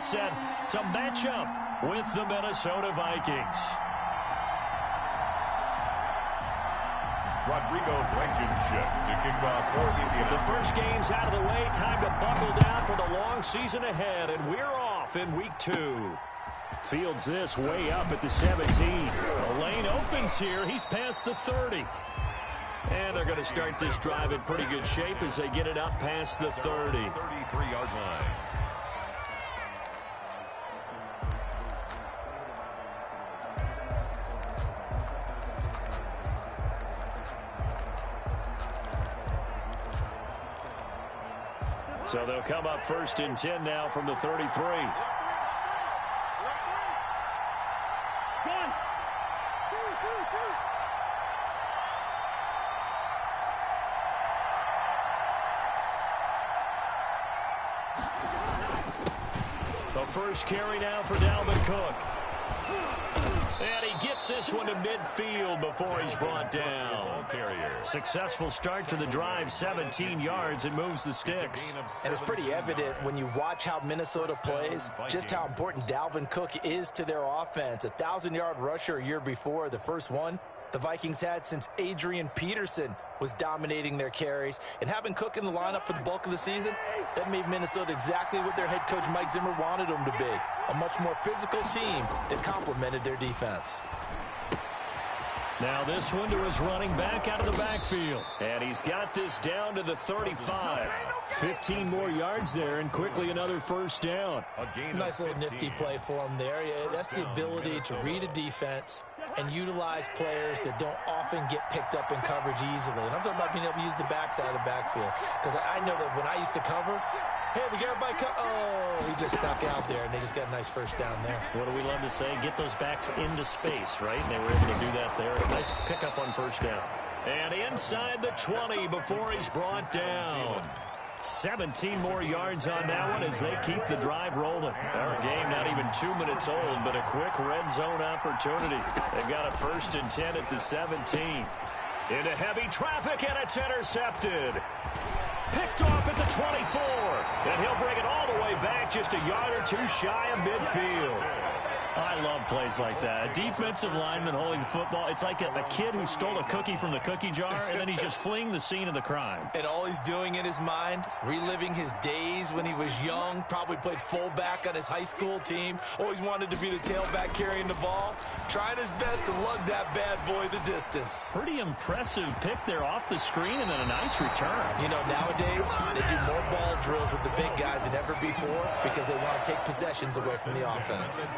get set to match up with the Minnesota Vikings. Rodrigo Blankenship to kick off for Indiana. The first game's out of the way. Time to buckle down for the long season ahead, and we're off in week 2. Fields this way up at the 17. The lane opens here. He's past the 30. And they're going to start this drive in pretty good shape as they get it up past the 30. 33-yard line. So they'll come up 1st and 10 now from the 33. The first carry now for Dalvin Cook. And he gets this one to midfield before he's brought down. Successful start to the drive, 17 yards, and moves the sticks. And it's pretty evident when you watch how Minnesota plays, just how important Dalvin Cook is to their offense. 1,000-yard rusher a year before, the first one the Vikings had since Adrian Peterson was dominating their carries. And having Cook in the lineup for the bulk of the season, that made Minnesota exactly what their head coach Mike Zimmer wanted them to be. A much more physical team that complemented their defense. Now this one to his running back out of the backfield. And he's got this down to the 35. 15 more yards there, and quickly another first down. Nice little nifty play for him there. Yeah, that's the ability to read a defense and utilize players that don't often get picked up in coverage easily. And I'm talking about being able to use the backside of the backfield. Because I know that when I used to cover, hey, we got everybody oh, he just snuck out there, and they just got a nice first down there. What do we love to say? Get those backs into space, right? And they were able to do that there. Nice pickup on first down. And inside the 20 before he's brought down. 17 more yards on that one as they keep the drive rolling. Our game not even 2 minutes old, but a quick red zone opportunity. They've got a 1st and 10 at the 17. Into heavy traffic, and it's intercepted. Picked off at the 24. And he'll bring it all the way back, just a yard or two shy of midfield. I love plays like that. A defensive lineman holding the football. It's like a kid who stole a cookie from the cookie jar, and then he's just fleeing the scene of the crime. And all he's doing in his mind, reliving his days when he was young, probably played fullback on his high school team, always wanted to be the tailback carrying the ball, trying his best to lug that bad boy the distance. Pretty impressive pick there off the screen, and then a nice return. You know, nowadays, they do more ball drills with the big guys than ever before because they want to take possessions away from the offense.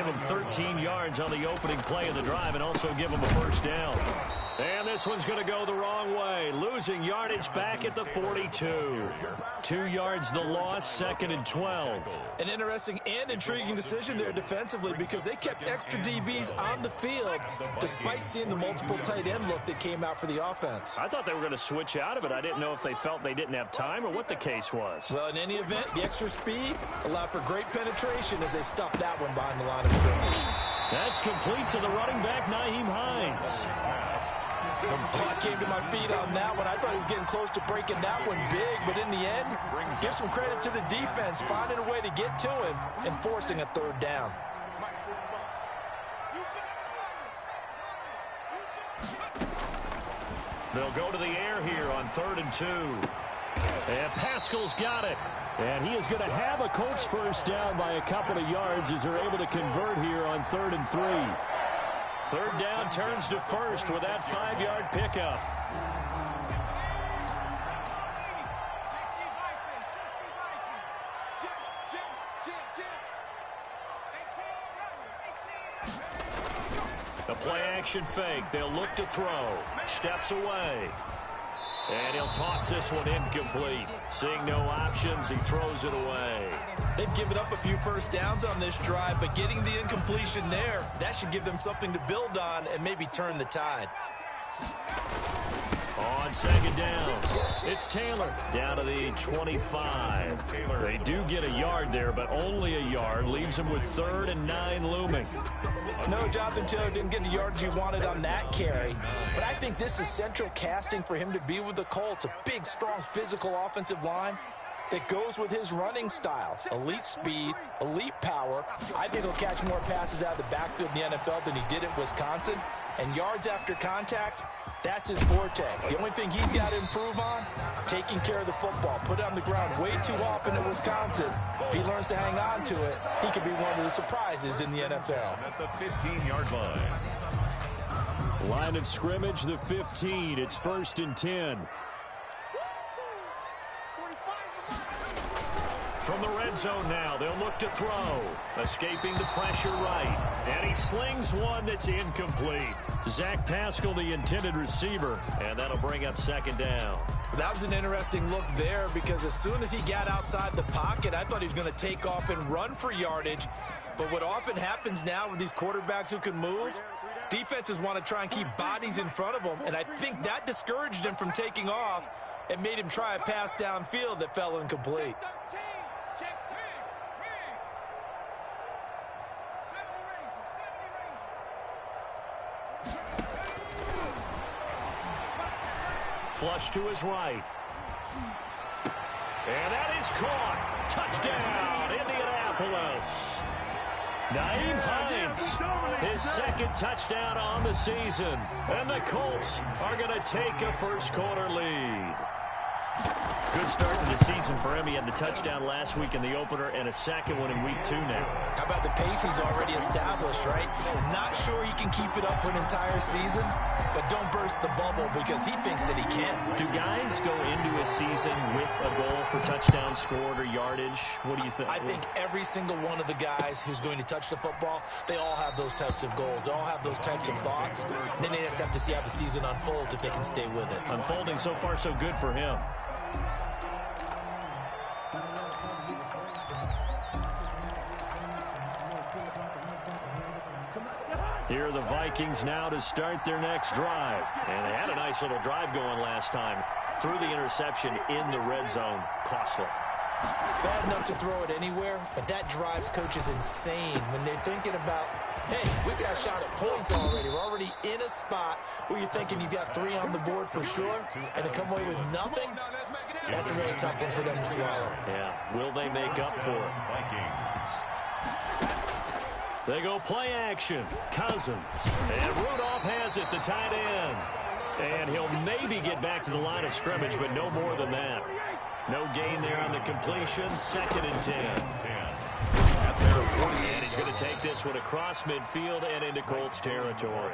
Give him 13 yards on the opening play of the drive and also give him a first down. And this one's going to go the wrong way. Losing yardage back at the 42. 2 yards the loss, 2nd and 12. An interesting and intriguing decision there defensively because they kept extra DBs on the field despite seeing the multiple tight end look that came out for the offense. I thought they were going to switch out of it. I didn't know if they felt they didn't have time or what the case was. Well, in any event, the extra speed allowed for great penetration as they stuffed that one behind the line of scrimmage. That's complete to the running back, Nyheim Hines. Oh, I came to my feet on that one. I thought he was getting close to breaking that one big, but in the end, give some credit to the defense, finding a way to get to him and forcing a 3rd down. They'll go to the air here on 3rd and 2. And Pascal's got it. And he is going to have a Colts first down by a couple of yards as they're able to convert here on 3rd and 3. 3rd down turns to 1st with that 5-yard pickup. The play-action fake. They'll look to throw. Steps away. And he'll toss this one incomplete. Seeing no options, he throws it away. They've given up a few first downs on this drive, but getting the incompletion there, that should give them something to build on and maybe turn the tide. On 2nd down, it's Taylor down to the 25. They do get a yard there, but only a yard. Leaves them with 3rd and 9 looming. No, Jonathan Taylor didn't get the yardage he wanted on that carry. But I think this is central casting for him to be with the Colts. A big, strong, physical offensive line. that goes with his running style. Elite speed, elite power. I think he'll catch more passes out of the backfield in the NFL than he did at Wisconsin. And yards after contact, that's his forte. The only thing he's got to improve on, taking care of the football. Put it on the ground way too often at Wisconsin. If he learns to hang on to it, he could be one of the surprises in the NFL. At the 15-yard line. Line of scrimmage, the 15. It's 1st and 10. From the red zone now, they'll look to throw. Escaping the pressure right. And he slings one that's incomplete. Zach Pascal, the intended receiver. And that'll bring up 2nd down. That was an interesting look there because as soon as he got outside the pocket, I thought he was going to take off and run for yardage. But what often happens now with these quarterbacks who can move, defenses want to try and keep bodies in front of them. And I think that discouraged him from taking off and made him try a pass downfield that fell incomplete. Flush to his right. And that is caught. Touchdown, Indianapolis. Naeem Hines, his 2nd touchdown on the season. And the Colts are going to take a first-quarter lead. Good start to the season for him. He had the touchdown last week in the opener and a 2nd one in week 2 now. How about the pace he's already established, right? Not sure he can keep it up for an entire season, but don't burst the bubble because he thinks that he can. Do guys go into a season with a goal for touchdown scored or yardage? What do you think? I think every single one of the guys who's going to touch the football, they all have those types of goals. They all have those types of thoughts. Then they just have to see how the season unfolds if they can stay with it. Unfolding so far so good for him. Here are the Vikings now to start their next drive. And they had a nice little drive going last time. Threw the interception in the red zone. Costly. Bad enough to throw it anywhere, but that drives coaches insane when they're thinking about, hey, we've got a shot at points already. We're already in a spot where you're thinking you got 3 on the board for sure, and to come away with nothing, that's a really tough one for them to swallow. Yeah, will they make up for it? Vikings. They go play action. Cousins. And Rudolph has it, the tight end. And he'll maybe get back to the line of scrimmage, but no more than that. No gain there on the completion. 2nd and 10. And he's going to take this one across midfield and into Colts territory.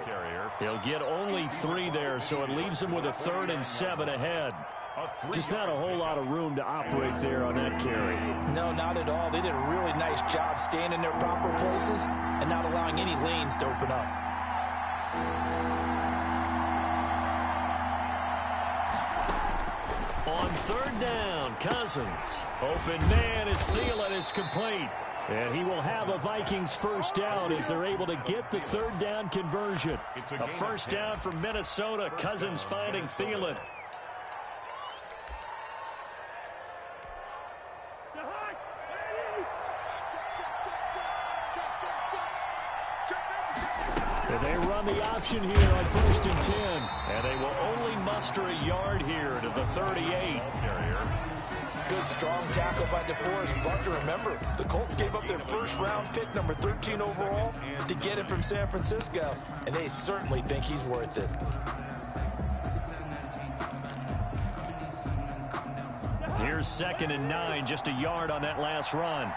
He'll get only 3 there, so it leaves him with a 3rd and 7 ahead. Just not a whole lot of room to operate there on that carry. No, not at all. They did a really nice job staying in their proper places and not allowing any lanes to open up. On 3rd down, Cousins. Open man as Thielen is complete. And he will have a Vikings first down as they're able to get the 3rd down conversion. A first down from Minnesota. Cousins finding Thielen. And they run the option here on 1st and 10. And they will only muster a yard here to the 38. Good, strong tackle by DeForest Buckner. Remember, the Colts gave up their first-round pick, number 13 overall, to get him from San Francisco, and they certainly think he's worth it. Here's 2nd and 9, just a yard on that last run.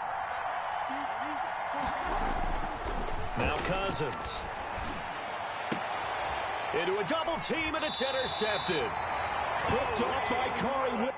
Now Cousins. Into a double team, and it's intercepted. Picked off by Corey.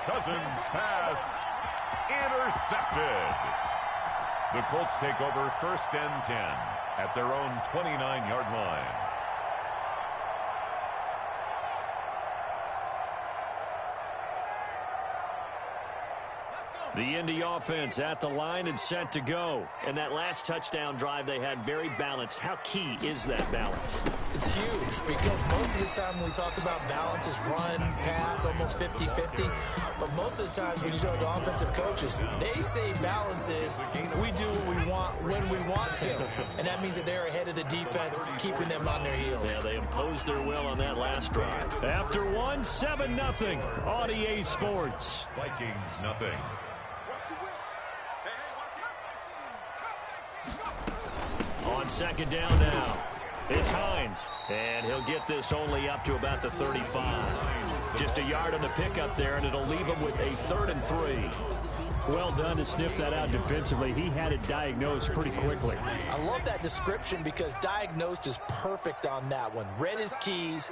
Cousins pass intercepted. The Colts take over 1st and 10 at their own 29-yard line. The Indy offense at the line and set to go. And that last touchdown drive they had very balanced. How key is that balance? It's huge because most of the time when we talk about balance is run, pass, almost 50-50. But most of the times when you talk to offensive coaches, they say balance is we do what we want when we want to. And that means that they're ahead of the defense, keeping them on their heels. Yeah, they imposed their will on that last drive. After one, 7-0 on EA Sports. Vikings nothing. On 2nd down now, it's Hines, and he'll get this only up to about the 35. Just a yard on the pickup there, and it'll leave him with a 3rd and 3. Well done to sniff that out defensively. He had it diagnosed pretty quickly. I love that description because diagnosed is perfect on that one. Read his keys,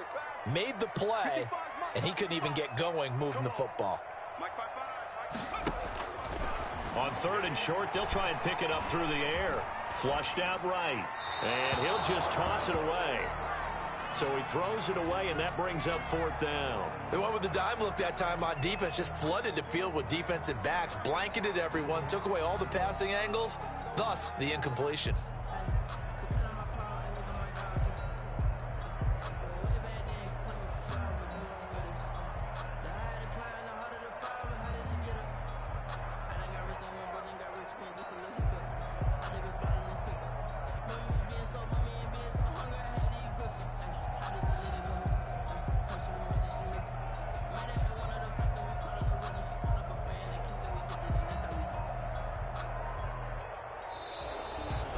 made the play, and he couldn't even get going moving the football. On 3rd and short, they'll try and pick it up through the air. Flushed out right. And he'll just toss it away. So he throws it away, and that brings up 4th down. They went with the dive look that time on defense, just flooded the field with defensive backs, blanketed everyone, took away all the passing angles, thus the incompletion.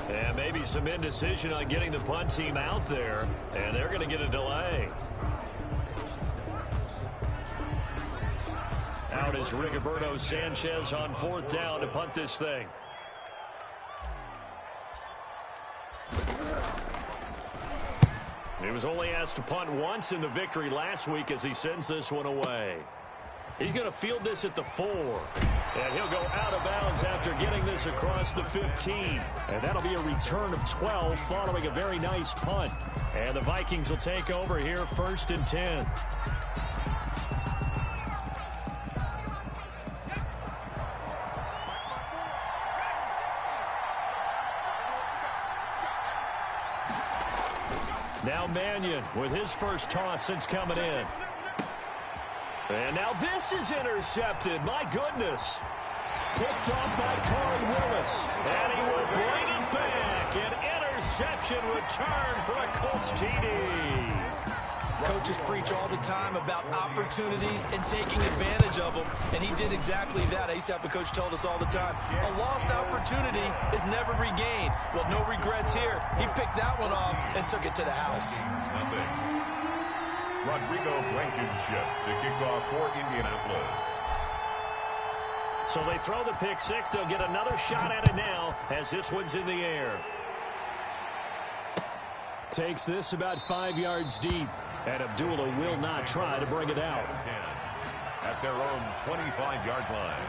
And maybe some indecision on getting the punt team out there, and they're going to get a delay. Out is Rigoberto Sanchez on 4th down to punt this thing. He was only asked to punt once in the victory last week as he sends this one away. He's going to field this at the 4. And he'll go out of bounds after getting this across the 15. And that'll be a return of 12 following a very nice punt. And the Vikings will take over here 1st and 10. Now Mannion with his first toss since coming in. And now this is intercepted. My goodness. Picked off by Corey Willis. And he will bring it back. An interception return for a Colts TD. Coaches preach all the time about opportunities and taking advantage of them, and he did exactly that. I used to have a coach told us all the time, a lost opportunity is never regained. Well, no regrets here. He picked that one off and took it to the house. Rodrigo Blankenship to kick off for Indianapolis. So they throw the pick six. They'll get another shot at it now as this one's in the air. Takes this about 5 yards deep. And Abdullah will not try to bring it out. At their own 25-yard line.